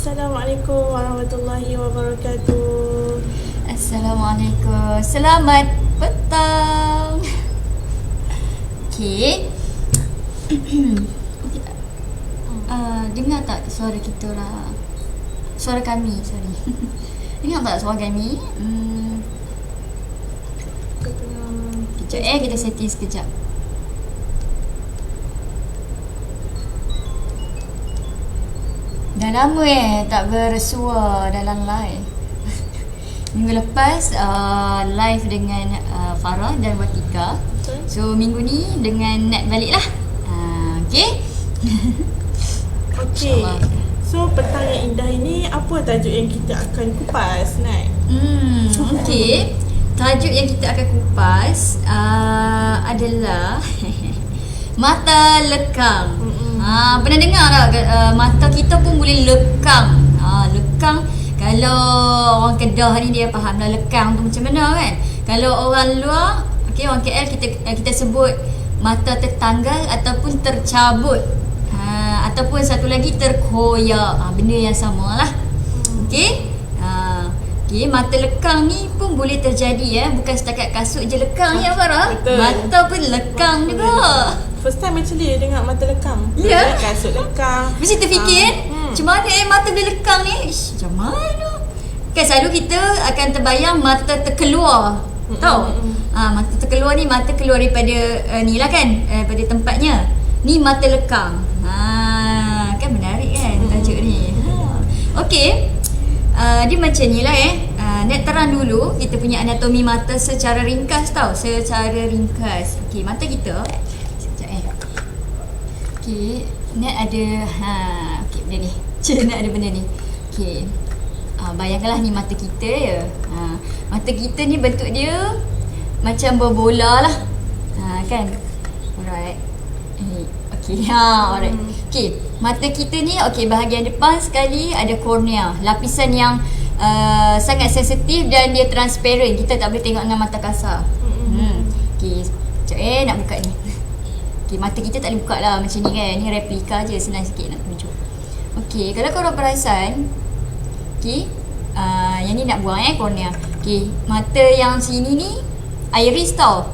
Assalamualaikum warahmatullahi wabarakatuh. Assalamualaikum. Selamat petang. Okey. Dengar tak suara kita orang? Suara kami, sorry. Dengar tak suara kami? Kejap kita setting sekejap. Dah lama tak bersua dalam live. Minggu lepas live dengan Farah dan Watika. So minggu ni dengan Nat balik lah. Okay. Okay. So petang yang indah ini, apa tajuk yang kita akan kupas, Nat? Okay. Tajuk yang kita akan kupas adalah mata lekang. Pernah dengar tak mata kita pun boleh lekang. Lekang, kalau orang Kedah ni dia faham lah lekang tu macam mana kan. Kalau orang luar, okay, orang KL kita sebut mata tertanggal ataupun tercabut. Ataupun satu lagi terkoyak. Benda yang sama lah. Okay. Okay, mata lekang ni pun boleh terjadi bukan setakat kasut je lekang ya Farah. Betul. Mata pun lekang juga. First time macam dia dengar mata lekang. Ya. Kasut lekang. Mesti terfikir macam mana mata boleh lekang ni? Macam mana? Kan selalu kita akan terbayang mata terkeluar. Tahu? Mata terkeluar ni mata keluar daripada ni lah kan, daripada tempatnya. Ni mata lekang. Kan menarik kan tajuk ni. Okey. Dia macam ni lah Nak terang dulu kita punya anatomi mata secara ringkas tau. Secara ringkas. Okey, mata kita sekejap okey, Nak ada okey, benda ni. Nak ada benda ni. Okey. Bayangkanlah ni mata kita ya. Mata kita ni bentuk dia macam berbola lah. Kan? Alright. Okey, alright. Okey, mata kita ni bahagian depan sekali ada kornea, lapisan yang sangat sensitif dan dia transparent. Kita tak boleh tengok dengan mata kasar. Okey, sekejap nak buka ni. Okey, mata kita tak boleh buka lah macam ni kan. Ni replika je, senang sikit nak tunjuk. Okey, kalau korang perasan, okey, yang ni nak buang kornea. Okey, mata yang sini ni iris tau.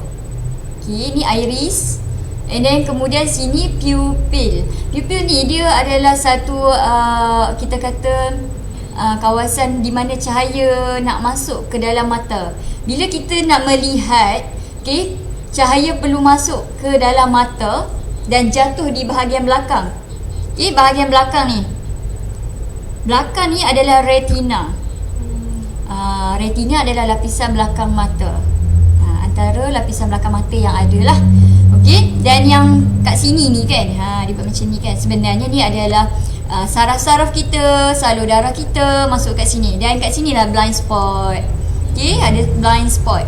Okey, ni iris. And then kemudian sini pupil. Pupil ni dia adalah satu kita kata kawasan di mana cahaya nak masuk ke dalam mata. Bila kita nak melihat, okey, cahaya perlu masuk ke dalam mata dan jatuh di bahagian belakang. Okey, bahagian belakang ni. Belakang ni adalah retina. Retina adalah lapisan belakang mata. Antara lapisan belakang mata yang ada lah. Okey, dan yang kat sini ni kan, dia buat macam ni kan. Sebenarnya ni adalah saraf-saraf kita, salur darah kita masuk kat sini. Dan kat sini lah blind spot. Okey, ada blind spot.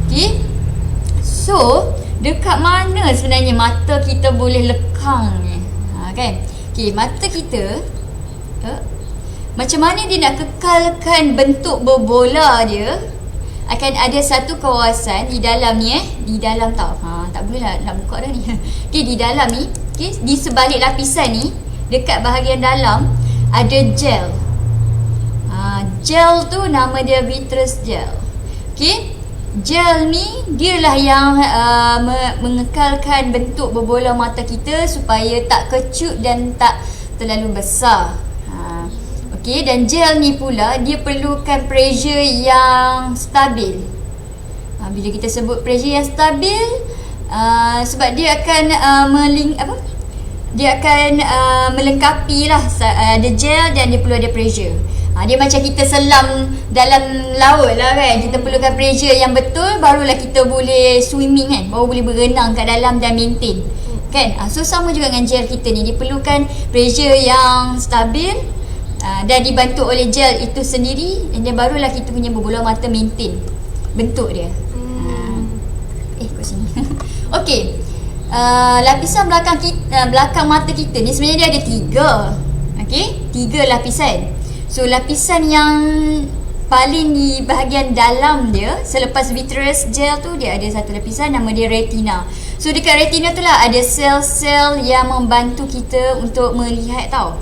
Okey. So, dekat mana sebenarnya mata kita boleh lekang ni? Kan? Okey, mata kita macam mana dia nak kekalkan bentuk berbola dia? Akan ada satu kawasan di dalam ni di dalam tau. Tak boleh lah nak buka dah ni. Okey, di dalam ni, okey, di sebalik lapisan ni, dekat bahagian dalam ada gel. Gel tu nama dia vitreous gel. Okey, gel ni dialah yang mengekalkan bentuk berbola mata kita supaya tak kecut dan tak terlalu besar. Okey, dan gel ni pula dia perlukan pressure yang stabil. Bila kita sebut pressure yang stabil, sebab dia akan dia akan melengkapi lah ada gel dan dia perlu ada pressure. Dia macam kita selam dalam laut lah kan. Kita perlukan pressure yang betul, barulah kita boleh swimming kan, baru boleh berenang kat dalam dan maintain kan. So sama juga dengan gel kita ni, dia perlukan pressure yang stabil dan dibantu oleh gel itu sendiri, dan barulah kita punya berbola mata maintain bentuk dia. Kat sini. Okey. Lapisan belakang mata kita ni sebenarnya dia ada 3. Okey, 3 lapisan. So lapisan yang paling di bahagian dalam dia selepas vitreous gel tu, dia ada satu lapisan nama dia retina. So dekat retina tu lah ada sel-sel yang membantu kita untuk melihat tau.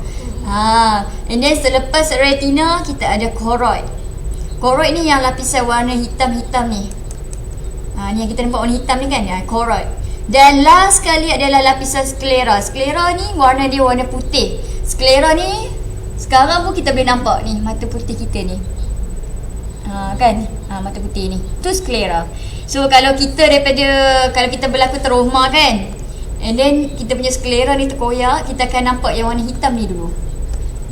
And then selepas retina kita ada choroid. Choroid ni yang lapisan warna hitam-hitam ni. Ni yang kita nampak warna hitam ni kan, choroid. Dan last sekali adalah lapisan sklera. Sklera ni warna dia warna putih. Sklera ni sekarang pun kita boleh nampak ni mata putih kita ni. Kan? Mata putih ni. Tu sklera. So kalau kita berlaku trauma kan, and then kita punya sklera ni terkoyak, kita akan nampak yang warna hitam ni dulu.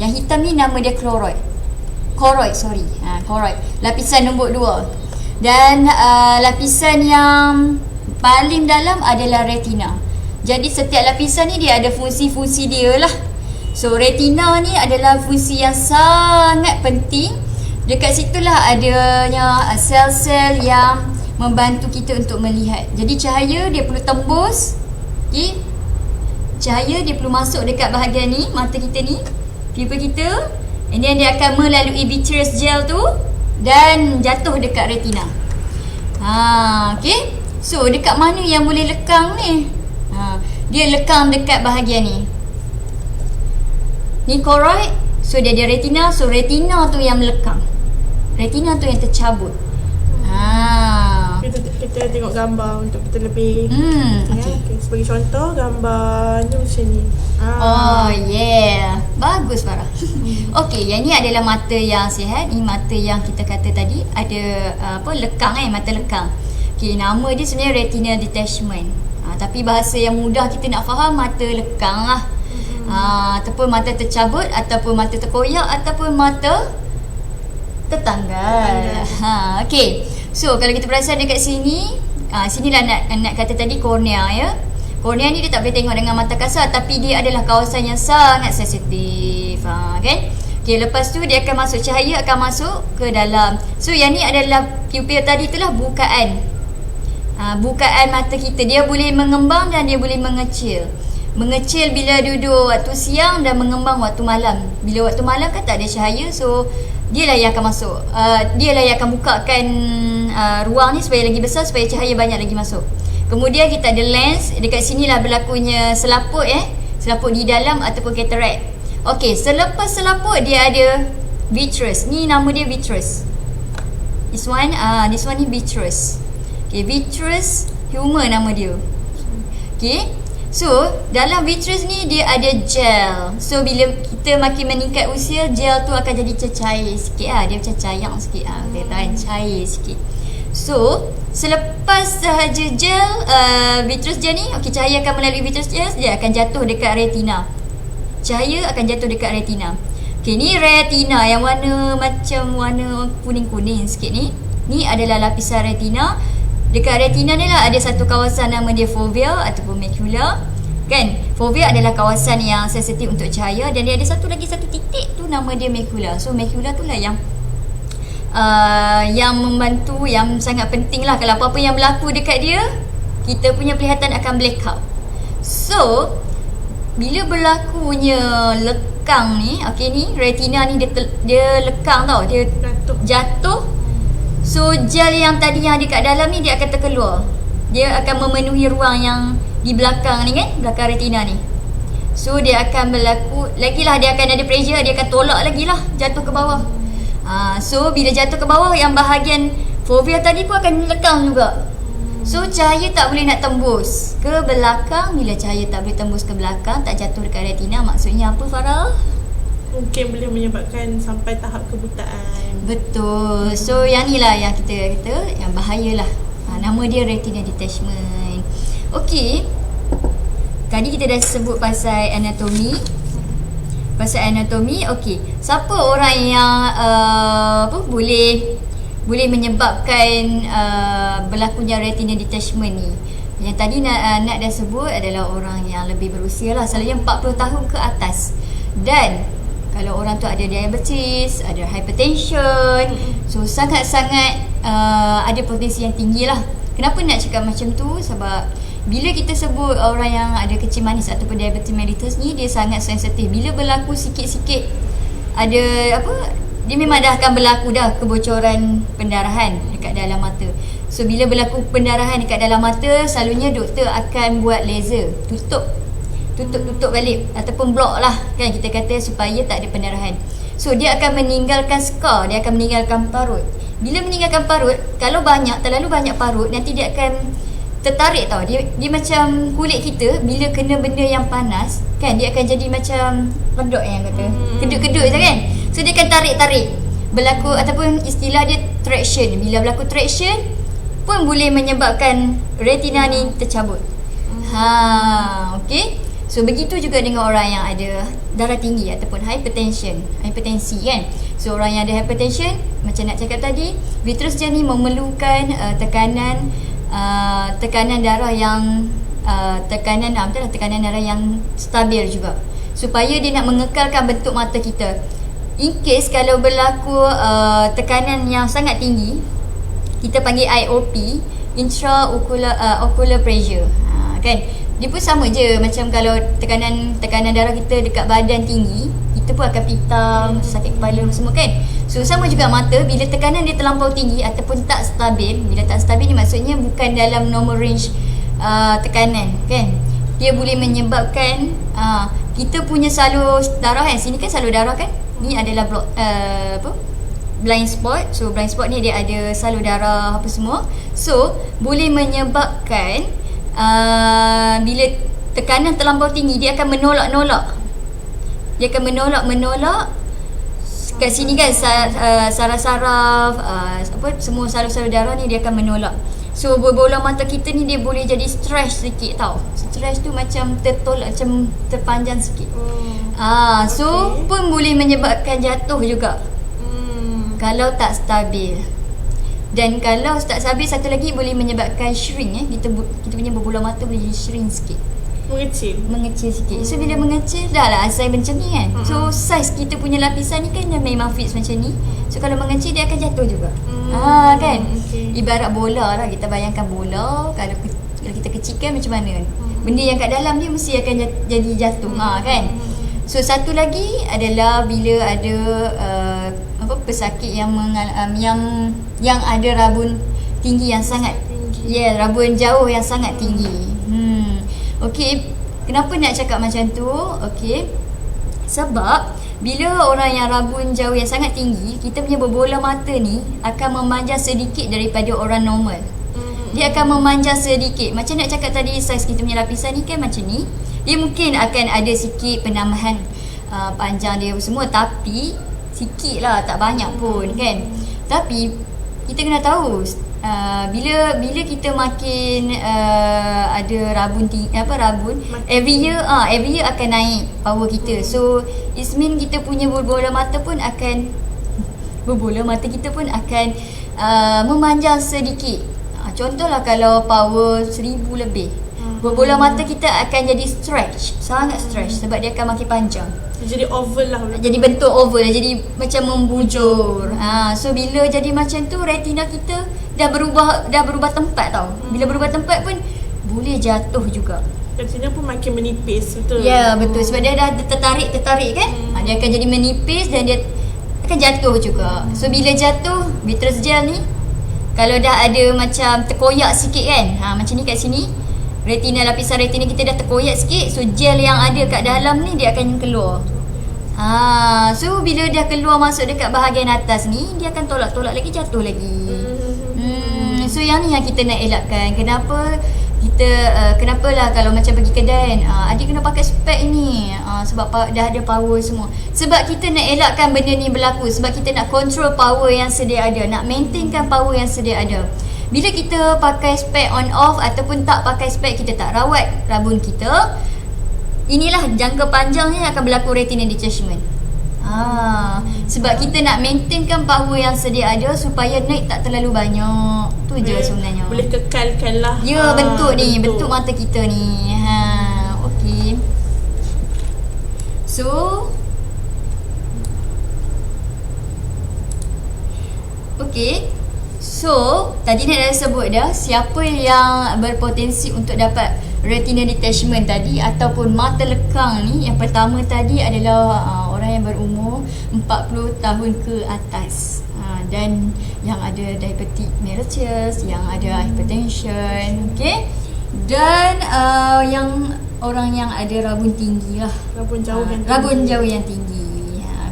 Yang hitam ni nama dia choroid. Choroid. Lapisan nombor 2. Dan lapisan yang paling dalam adalah retina. Jadi setiap lapisan ni dia ada fungsi-fungsi dia lah. So retina ni adalah fungsi yang sangat penting. Dekat situlah adanya sel-sel yang membantu kita untuk melihat. Jadi cahaya dia perlu tembus. Okay? Cahaya dia perlu masuk dekat bahagian ni, mata kita ni, pupil kita, and then dia akan melalui vitreous gel tu dan jatuh dekat retina. Okay? So dekat mana yang boleh lekang ni? Dia lekang dekat bahagian ni. Ni choroid. So dia ada retina. So retina tu yang melekang. Retina tu yang tercabut. Kita tengok gambar untuk kita lebih okay. Sebagai contoh, gambarnya macam ni. Oh yeah, bagus Farah. Okay, yang ni adalah mata yang sihat. Ni mata yang kita kata tadi ada lekang mata lekang. Okay, nama dia sebenarnya retinal detachment. Tapi bahasa yang mudah kita nak faham, mata lekang lah. Ataupun mata tercabut, ataupun mata terkoyak, ataupun mata tertanggal. Okay, so kalau kita perasan dekat sini, sinilah nak kata tadi kornea ya. Kornea ni dia tak boleh tengok dengan mata kasar, tapi dia adalah kawasan yang sangat sensitif. Kan? Okay, lepas tu dia akan masuk, cahaya akan masuk ke dalam. So yang ni adalah pupil tadi itulah bukaan. Bukaan mata kita. Dia boleh mengembang dan dia boleh mengecil. Mengecil bila duduk waktu siang dan mengembang waktu malam. Bila waktu malam kan tak ada cahaya, so dialah yang akan masuk. Dialah yang akan bukakan ruang ni supaya lagi besar, supaya cahaya banyak lagi masuk. Kemudian kita ada lens. Dekat sinilah berlakunya selaput selaput di dalam ataupun cataract. Okey, selepas selaput dia ada vitreous. Ni nama dia vitreous. This one ni vitreous. Okay, vitreous humor nama dia. Okay, so dalam vitreous ni dia ada gel. So bila kita makin meningkat usia, gel tu akan jadi cair sikit dia macam cayang sikit kita tahu cair sikit. So selepas sahaja gel vitreous gel ni, okey, cahaya akan melalui vitreous gel, dia akan jatuh dekat retina. Cahaya akan jatuh dekat retina. Okey, ni retina yang warna macam warna kuning-kuning sikit ni. Ni adalah lapisan retina. Dekat retina ni lah ada satu kawasan nama dia fovea ataupun macula. Kan? Fovea adalah kawasan yang sensitif untuk cahaya, dan dia ada satu titik tu nama dia macula. So macula tu lah yang membantu, yang sangat penting lah. Kalau apa-apa yang berlaku dekat dia, kita punya penglihatan akan blackout. So bila berlakunya lekang ni, okey, ni retina ni dia lekang tau, dia jatuh. So gel yang tadi yang ada kat dalam ni dia akan terkeluar. Dia akan memenuhi ruang yang di belakang ni kan, belakang retina ni. So dia akan berlaku lagilah, dia akan ada pressure, dia akan tolak lagi lah jatuh ke bawah. So bila jatuh ke bawah, yang bahagian fovea tadi pun akan lekang juga. So cahaya tak boleh nak tembus ke belakang. Bila cahaya tak boleh tembus ke belakang, tak jatuh dekat retina, maksudnya apa Farah? Mungkin boleh menyebabkan sampai tahap kebutaan. Betul. So yang ni lah yang kita kata yang bahayalah. Nama dia retinal detachment. Okey, tadi kita dah sebut pasal anatomi. Okey, siapa orang yang boleh menyebabkan berlakunya retinal detachment ni? Yang tadi Nat dah sebut adalah orang yang lebih berusia lah, selalunya 40 tahun ke atas. Dan kalau orang tu ada diabetes, ada hypertension, so sangat-sangat ada potensi yang tinggi lah. Kenapa nak cakap macam tu? Sebab bila kita sebut orang yang ada kecil manis ataupun diabetes mellitus ni, dia sangat sensitif. Bila berlaku sikit-sikit ada dia memang dah akan berlaku dah kebocoran pendarahan dekat dalam mata. So bila berlaku pendarahan dekat dalam mata, selalunya doktor akan buat laser, tutup tutup balik ataupun block lah kan, kita kata, supaya tak ada pendarahan. So dia akan meninggalkan scar, dia akan meninggalkan parut. Bila meninggalkan parut, kalau terlalu banyak parut, nanti dia akan tertarik tau. Dia macam kulit kita bila kena benda yang panas kan, dia akan jadi macam redok yang kata. Kedut-kedut je kan. So dia akan tarik-tarik. Berlaku ataupun istilah dia traction. Bila berlaku traction pun boleh menyebabkan retina ni tercabut. Okey. So begitu juga dengan orang yang ada darah tinggi ataupun hipertensi kan. So orang yang ada hypertension, macam nak cakap tadi, vitreous gel ni memerlukan tekanan darah yang tekanan darah yang stabil juga, supaya dia nak mengekalkan bentuk mata kita. In case kalau berlaku tekanan yang sangat tinggi, kita panggil IOP, intraocular pressure, kan. Dia pun sama je macam kalau tekanan darah kita dekat badan tinggi, kita pun akan pitam, sakit kepala semua kan. So sama juga mata, bila tekanan dia terlampau tinggi ataupun tak stabil. Bila tak stabil ni maksudnya bukan dalam normal range tekanan kan. Dia boleh menyebabkan kita punya salur darah kan, sini kan salur darah kan, ni adalah blind spot. So blind spot ni dia ada salur darah apa semua. So boleh menyebabkan bila tekanan terlampau tinggi, dia akan menolak. Dia akan menolak kat sini kan, saraf-saraf semua salur-salur darah ni dia akan menolak. So bola mata kita ni dia boleh jadi stretch sikit tau. Stretch tu macam tertolak, macam terpanjang sikit. So pun boleh menyebabkan jatuh juga kalau tak stabil. Dan kalau tak stabil, satu lagi boleh menyebabkan shrink. Kita punya bola mata boleh jadi shrink sikit, mengecil sikit. So bila mengecil, dah lah size macam ni kan. So size kita punya lapisan ni kan dah memang fix macam ni. So kalau mengecil, dia akan jatuh juga. Kan. Ibarat bola lah, kita bayangkan bola. Kalau kita kecilkan macam mana, benda yang kat dalam dia mesti akan jadi jatuh. Kan. So satu lagi adalah bila ada pesakit yang ada rabun tinggi yang sangat rabun jauh yang sangat tinggi. Okey, kenapa nak cakap macam tu? Okey, sebab bila orang yang rabun jauh yang sangat tinggi, kita punya bola mata ni akan memanjang sedikit daripada orang normal. Dia akan memanjang sedikit. Macam nak cakap tadi, saiz kita punya lapisan ni kan macam ni. Dia mungkin akan ada sikit penambahan panjang dia semua, tapi sikit lah, tak banyak pun kan. Tapi kita kena tahu bila kita makin ada rabun every year akan naik power kita. So it mean kita punya bola mata kita pun akan memanjang sedikit. Contohlah kalau power 1000 lebih, bola mata kita akan jadi sangat stretch sebab dia akan makin panjang. Jadi oval lah. Jadi bentuk oval, jadi macam membujur. So bila jadi macam tu, retina kita dah berubah tempat tau. Bila berubah tempat pun boleh jatuh juga. Retina pun makin menipis, betul? Ya, betul. Sebab dia dah tertarik kan. Dia akan jadi menipis dan dia akan jatuh juga. So bila jatuh, vitreous gel ni kalau dah ada macam terkoyak sikit kan, macam ni kat sini, lapisan retina kita dah terkoyak sikit. So gel yang ada kat dalam ni dia akan keluar. So bila dia keluar masuk dekat bahagian atas ni, dia akan tolak lagi, jatuh lagi. So yang ni yang kita nak elakkan. Kenapalah kalau macam pergi kedai kan, adik kena pakai spek ni sebab dah ada power semua. Sebab kita nak elakkan benda ni berlaku. Sebab kita nak control power yang sedia ada, nak maintainkan power yang sedia ada. Bila kita pakai spek on off ataupun tak pakai spek, kita tak rawat rabun kita, inilah jangka panjangnya akan berlaku retina detachment. Sebab kita nak maintainkan power yang sedia ada supaya naik tak terlalu banyak. Tu je sebenarnya. Boleh kekalkan lah. Ya, bentuk mata kita ni. Okey. So tadi nak dah sebut dah siapa yang berpotensi untuk dapat retina detachment tadi ataupun mata lekang ni. Yang pertama tadi adalah orang yang berumur 40 tahun ke atas, dan yang ada diabetic mellitus, yang ada hypertension, okey. Dan yang orang yang ada rabun tinggi lah. Rabun jauh yang tinggi. Rabun jauh yang tinggi.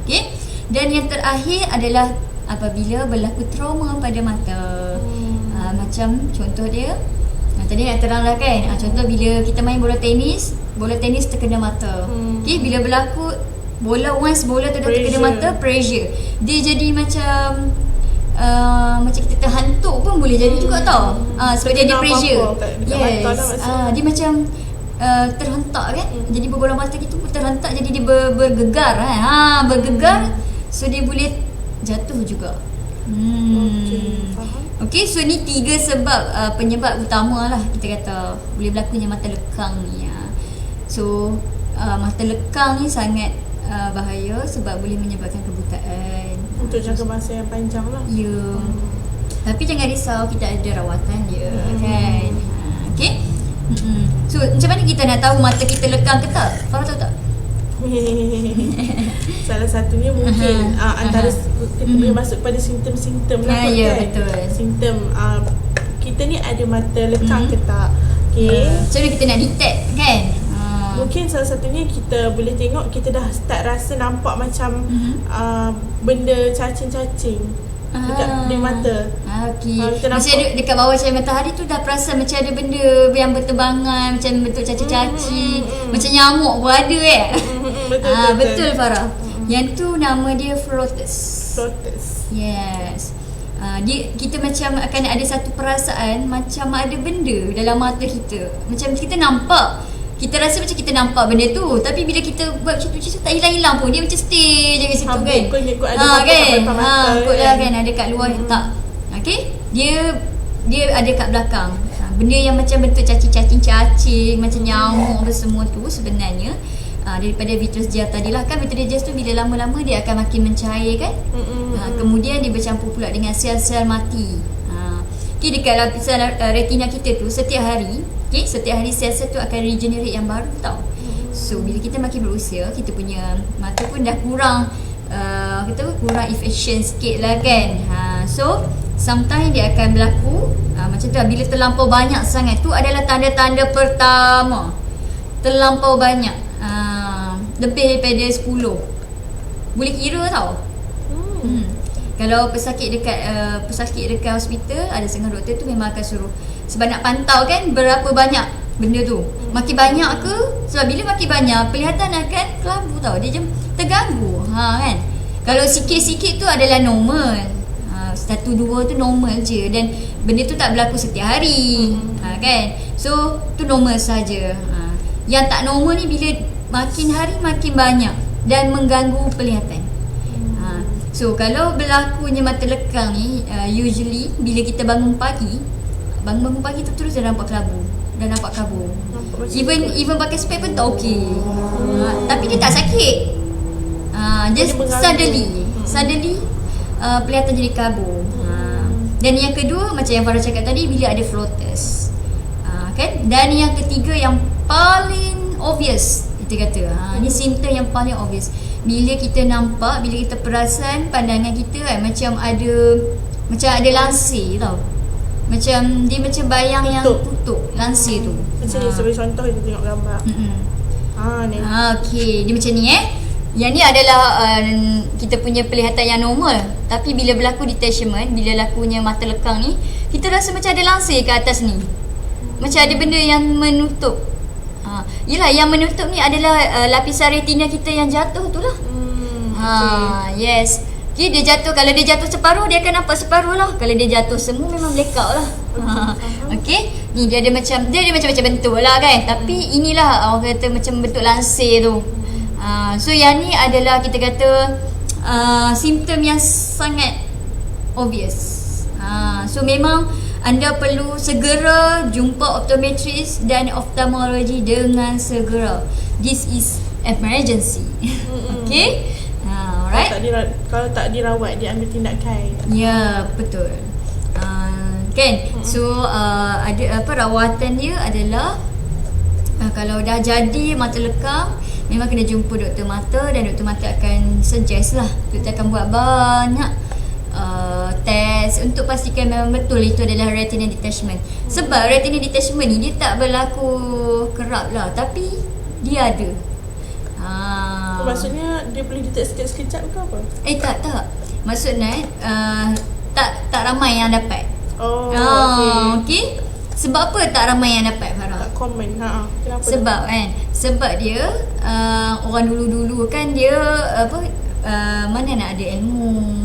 Okey. Dan yang terakhir adalah apabila berlaku trauma pada mata. Macam contoh dia, tadi nak terang lah kan. Contoh bila kita main bola tenis terkena mata. Okey, bila berlaku bola tu dah terkena mata, pressure. Dia jadi macam macam kita terhantuk pun boleh jadi juga tau. Sebab dia ada pressure. Yes. Dia macam terhentak kan. Jadi bola mata kita pun terhentak, jadi dia bergegar kan. Bergegar, so dia boleh jatuh juga. Okey, so ni 3 sebab penyebab utama lah kita kata boleh berlakunya mata lekang ni. So mata lekang ni sangat bahaya sebab boleh menyebabkan kebutaan untuk jangka masa yang panjang lah. Ya. Tapi jangan risau, kita ada rawatan dia kan. Okey. So macam mana kita nak tahu mata kita lekang ke tak? Farah tahu tak? Salah satunya mungkin antara kita boleh masuk pada simptom-simptom lah. Ya, kan? betul. Simptom kita ni ada mata lekang ke tak. Okay. Macam mana kita nak detect kan? Mungkin salah satunya kita boleh tengok kita dah start rasa nampak macam benda cacing-cacing dekat di mata. Okey. Macam dekat bawah cahaya matahari tu dah perasan macam ada benda yang berterbangan, macam bentuk cacing-cacing, macam nyamuk pun ada betul Farah. Yang tu nama dia floaters. Yes. Kita macam akan ada satu perasaan macam ada benda dalam mata kita. Macam kita nampak, kita rasa macam kita nampak benda tu, tapi bila kita buat macam tu tak hilang-hilang pun, dia macam stay je kat situ kan. Ikut ada ikut lah kan, ada kat luar tak. Okey, dia ada kat belakang. Benda yang macam bentuk cacing-cacing, macam nyamuk apa semua tu sebenarnya daripada vitreous gel tadi lah kan. Vitreous gel tu bila lama-lama dia akan makin mencair kan. Kemudian dia bercampur pula dengan sel-sel mati. Okay, dekat lapisan retina kita tu setiap hari sel-sel tu akan regenerate yang baru tau. So bila kita makin berusia, kita punya mata pun dah kurang kurang efficient sikit lah kan. So sometimes dia akan berlaku macam tu lah. Bila terlampau banyak sangat tu adalah tanda-tanda pertama. Terlampau banyak, lebih daripada 10. Boleh kira tau. Kalau pesakit dekat hospital, ada setengah doktor tu memang akan suruh, sebab nak pantau kan berapa banyak benda tu. Makin banyak ke, sebab bila makin banyak penglihatan akan kelabu tau, dia macam terganggu kan. Kalau sikit-sikit tu adalah normal, 1-2 tu normal je, dan benda tu tak berlaku setiap hari kan. So tu normal saja. Yang tak normal ni bila makin hari makin banyak dan mengganggu penglihatan. So kalau berlakunya mata lekang ni, usually bila kita bangun pagi tu terus dah nampak kelabu, dah nampak kabur. Even pakai spek pun tak okey. Tapi dia tak sakit. Just suddenly penglihatan jadi kabur. Dan yang kedua, macam yang Farah cakap tadi, bila ada floaters. Kan? Dan yang ketiga yang paling obvious, kita kata ni simptom yang paling obvious. Bila kita nampak, bila kita perasan pandangan kita kan macam ada lansir tau. Macam dia macam bayang yang tutup lansir tu. Macam ni sebagai contoh kita tengok gambar. Ni. Okey, dia macam ni Yang ni adalah kita punya penglihatan yang normal. Tapi bila berlaku detachment, bila lakunya mata lekang ni, kita rasa macam ada lansir kat atas ni. Macam ada benda yang menutup. Yelah, yang menutup ni adalah lapisan retina kita yang jatuh tu lah. Yes. Okay, dia jatuh. Kalau dia jatuh separuh, dia akan nampak separuh lah. Kalau dia jatuh semua, memang blackout lah. Okay, ni dia ada macam-macam bentuk lah kan. Tapi inilah orang kata macam bentuk lansir tu. So yang ni adalah kita kata simptom yang sangat obvious. So memang anda perlu segera jumpa optometrist dan ophthalmology dengan segera. This is emergency. Okay? Alright. Kalau tak dirawat, dia ambil tindakan. Ya, betul. Kan? So ada rawatan dia adalah kalau dah jadi mata lekang, memang kena jumpa doktor mata, dan doktor mata akan suggest lah. Doktor akan buat banyak test untuk pastikan memang betul itu adalah retinal detachment. Sebab retinal detachment ni dia tak berlaku kerap lah, tapi dia ada. Maksudnya dia boleh detect sekejap-sekejap ke apa? Tak. Maksudnya tak ramai yang dapat. Okey. Sebab apa tak ramai yang dapat, Farah? Tak common. Kenapa? Sebab kan, sebab dia orang dulu-dulu kan dia mana nak ada ilmu.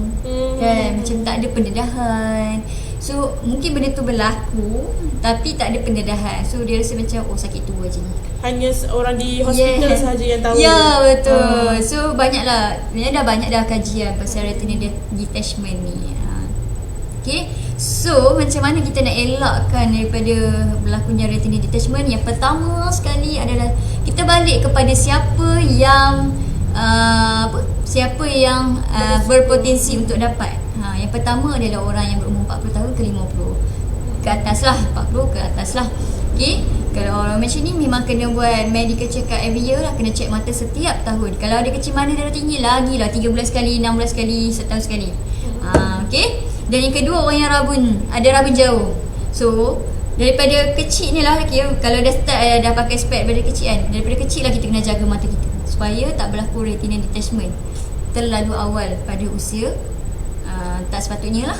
Kan macam tak ada pendedahan. So mungkin benda tu berlaku tapi tak ada pendedahan. So dia rasa macam sakit tua je ni. Hanya orang di hospital sahaja yang tahu. Ya, betul. So banyaklah, dah banyak dah kajian pasal retinal detachment ni. Okay. So macam mana kita nak elakkan daripada berlakunya retinal detachment? Yang pertama sekali adalah kita balik kepada siapa yang siapa yang berpotensi untuk dapat. Yang pertama adalah orang yang berumur 40 tahun ke 50 ke atas lah, 40 ke atas lah. Okay. Kalau orang macam ni memang kena buat medical check up every year lah. Kena check mata setiap tahun. Kalau ada kecil mana darah tinggi, lagi lah 3 bulan sekali, 6 bulan sekali, setahun sekali. Okay. Dan yang kedua, orang yang rabun, ada rabun jauh. So daripada kecil ni lah, kalau dah start dah pakai spek daripada kecil kan, daripada kecil lah kita kena jaga mata kita supaya tak berlaku retinal detachment terlalu awal pada usia tak sepatutnya lah.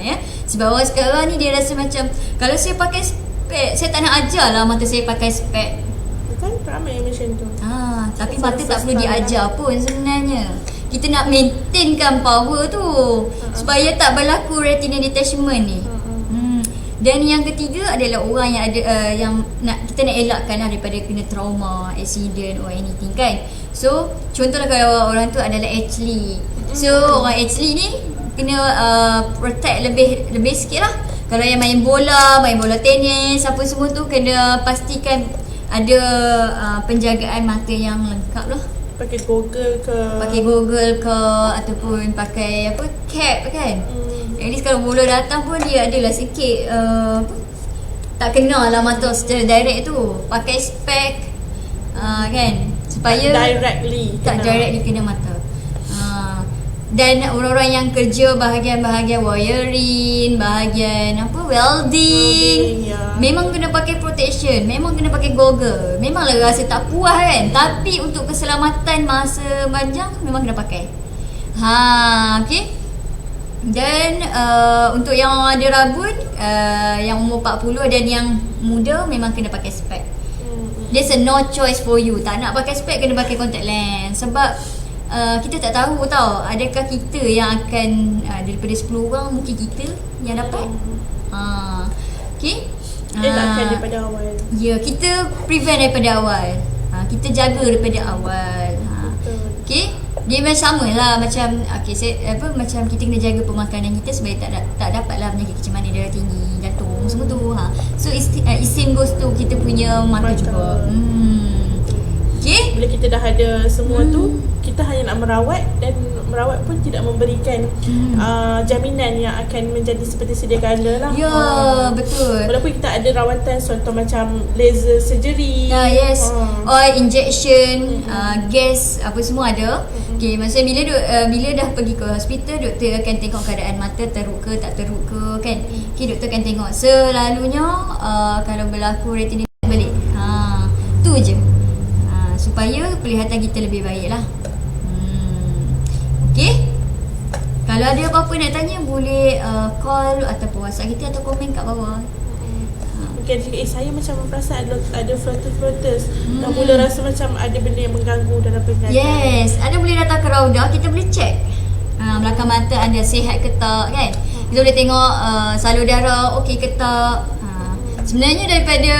Ya. Sebab orang sekarang ni dia rasa macam, kalau saya pakai spek, saya tak nak ajar lah mata saya pakai spek. Kan ramai yang macam tu. Tapi mata tak perlu diajar pun sebenarnya. Kita nak maintainkan power tu supaya tak berlaku retinal detachment ni. Dan yang ketiga adalah orang yang ada yang kita nak elakkan lah daripada kena trauma, accident or anything kan. So contohlah kalau orang tu adalah athlete. So orang athlete ni kena protect lebih sikit lah. Kalau yang main bola tenis, apa semua tu kena pastikan ada penjagaan mata yang lengkap lah. Pakai goggle ke ataupun pakai cap kan. At least kalau bola datang pun dia adalah sikit tak kena lah mata secara direct tu. Pakai spek kan, supaya tak directly kena mata. Dan orang-orang yang kerja bahagian-bahagian wiring, bahagian welding, memang kena pakai protection, memang kena pakai goggle. Memanglah rasa tak puas kan, tapi untuk keselamatan masa panjang memang kena pakai. Okay. Dan untuk yang ada rabun, yang umur 40 dan yang muda memang kena pakai spek. There's a no choice for you. Tak nak pakai spek, kena pakai contact lens. Sebab kita tak tahu tau, adakah kita yang akan daripada 10 orang mungkin kita yang dapat. Okay. Elakkan daripada awal. Ya, kita prevent daripada awal. Kita jaga daripada awal. Okay. Dia memang sama lah macam macam kita kena jaga pemakanan kita supaya tak dapatlah penyakit kecil manis, darah tinggi, jantung, semua tu. So it same goes to kita punya mata juga. Okay. Bila kita dah ada semua tu, kita hanya nak merawat, dan merawat pun tidak memberikan jaminan yang akan menjadi seperti sedia kala lah. Ya, betul. Walaupun kita ada rawatan contoh macam laser surgery, yes, or injection, gas, apa semua ada. Okay, maksudnya bila dah pergi ke hospital, doktor akan tengok keadaan mata teruk ke tak teruk ke kan. Okay, doktor akan tengok. Selalunya kalau berlaku retinal balik, tu je, supaya penglihatan kita lebih baik lah. Okay. Kalau ada apa-apa nak tanya, boleh call ataupun WhatsApp kita atau komen kat bawah. Mungkin cakap, saya macam perasan ada floaters. Dah mula rasa macam ada benda yang mengganggu dalam penglihatan. Yes, ada boleh datang ke Raudah, kita boleh check belakang mata anda sihat ke tak kan. Kita boleh tengok salur darah okey ke tak. Sebenarnya daripada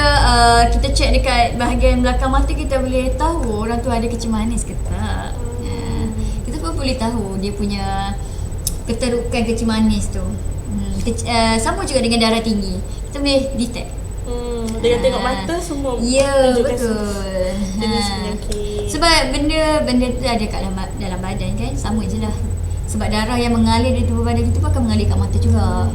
kita check dekat bahagian belakang mata, kita boleh tahu orang tu ada kecil manis ke tak. Kita pun boleh tahu dia punya keterukan kecil manis tu. Sama juga dengan darah tinggi, kita boleh detect. Dengan tengok mata semua. Ya, betul. Jenis penyakit. Sebab benda tu ada kat dalam badan kan, sama je lah. Sebab darah yang mengalir dari tubuh badan kita pun akan mengalir kat mata juga.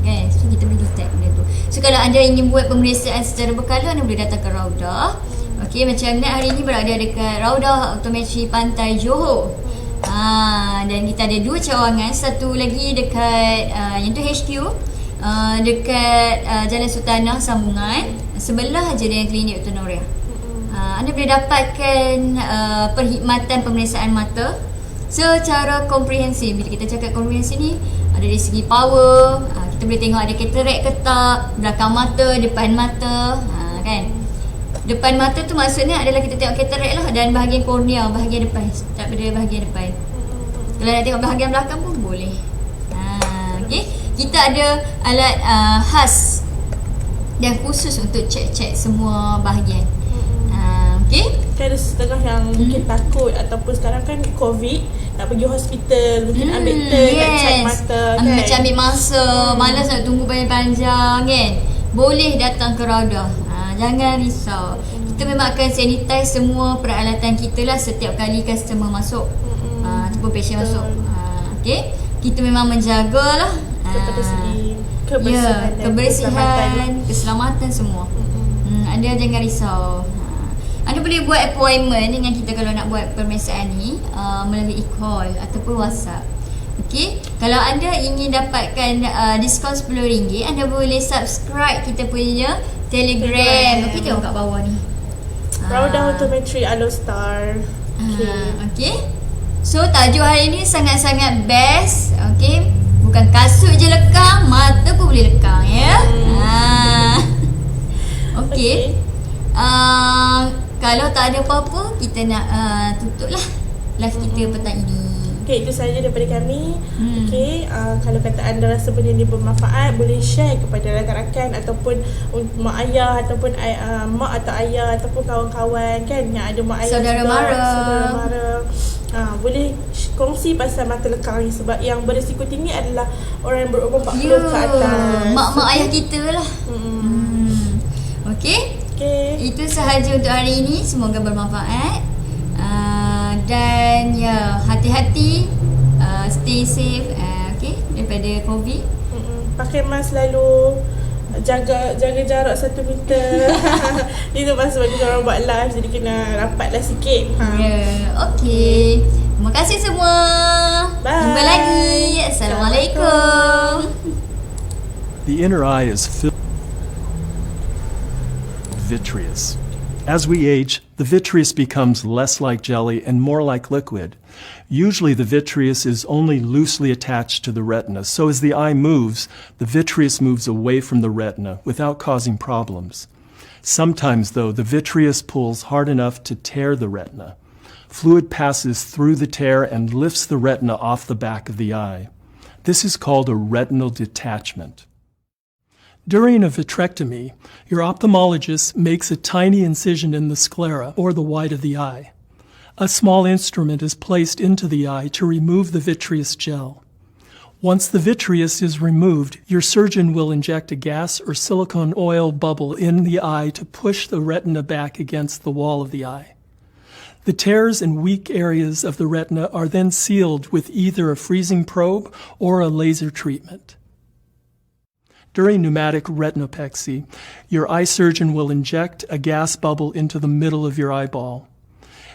Kan? So kita boleh detect benda tu. So kalau anda ingin buat pemeriksaan secara berkala, anda boleh datang ke Raudah. Okey, macam Nat hari ni berada dekat Raudah Optometri Pantai Johor. Dan kita ada 2 cawangan, satu lagi dekat yang tu HQ, dekat Jalan Sultanah Sambungan, sebelah je dengan klinik Dr. Noria. Anda boleh dapatkan perkhidmatan pemeriksaan mata secara komprehensif. Bila kita cakap komprehensif ni, ada dari segi power, kita boleh tengok ada katarak ke tak, belakang mata, depan mata, kan. Depan mata tu maksudnya adalah kita tengok katarak lah, dan bahagian kornea, bahagian depan, tak pada bahagian depan. Kalau nak tengok bahagian belakang pun boleh. Okay. Kita ada alat khas dan khusus untuk cek-cek semua bahagian. Okay. Kan ada setengah yang mungkin takut, ataupun sekarang kan COVID, nak pergi hospital, mungkin ambil turn nak check mata kan. Macam ambil masa, malas nak tunggu panjang-panjang kan. Boleh datang ke Raudah. Jangan risau. Kita memang akan sanitize semua peralatan kita lah setiap kali customer masuk, ataupun patient masuk. Okay. Kita memang menjagalah daripada segi kebersihan, keselamatan semua. Anda jangan risau. Anda boleh buat appointment dengan kita kalau nak buat pemeriksaan ni melalui e-call ataupun WhatsApp. Okey, kalau anda ingin dapatkan diskaun RM10, anda boleh subscribe kita punya Telegram. Okey, tengok kat bawah ni. Raudah Optometry Alostar. Okey. So tajuk hari ni sangat-sangat best. Okey, bukan kasut je lekang, mata pun boleh lekang ya. Okey. Kalau tak ada apa-apa, kita nak tutup lah live kita petang ini. Okay, itu sahaja daripada kami. Okay, kalau kata anda rasa benda ni bermanfaat, boleh share kepada rakan-rakan ataupun mak ayah, ataupun mak atau ayah, ataupun kawan-kawan kan yang ada mak ayah, saudara mara. Boleh kongsi pasal mata lekang ni, sebab yang berisiko tinggi adalah orang yang berumur 40 ke atas. Mak-mak ayah kita lah. Okay. Itu sahaja untuk hari ini. Semoga bermanfaat. Dan ya, hati-hati, stay safe, okay, daripada COVID. Pakai mask selalu, jaga jarak 1 meter. Itu masa bagi orang buat live, jadi kena rapatlah sikit. Okay. Terima kasih semua. Bye. Jumpa lagi. Assalamualaikum. The inner eye is filled with vitreous. As we age, the vitreous becomes less like jelly and more like liquid. Usually the vitreous is only loosely attached to the retina, so as the eye moves, the vitreous moves away from the retina without causing problems. Sometimes, though, the vitreous pulls hard enough to tear the retina. Fluid passes through the tear and lifts the retina off the back of the eye. This is called a retinal detachment. During a vitrectomy, your ophthalmologist makes a tiny incision in the sclera, or the white of the eye. A small instrument is placed into the eye to remove the vitreous gel. Once the vitreous is removed, your surgeon will inject a gas or silicone oil bubble in the eye to push the retina back against the wall of the eye. The tears and weak areas of the retina are then sealed with either a freezing probe or a laser treatment. During pneumatic retinopexy, your eye surgeon will inject a gas bubble into the middle of your eyeball.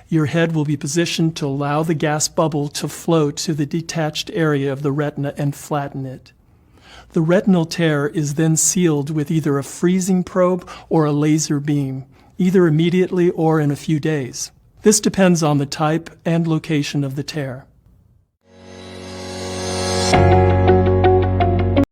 Your head will be positioned to allow the gas bubble to float to the detached area of the retina and flatten it. The retinal tear is then sealed with either a freezing probe or a laser beam, either immediately or in a few days. This depends on the type and location of the tear.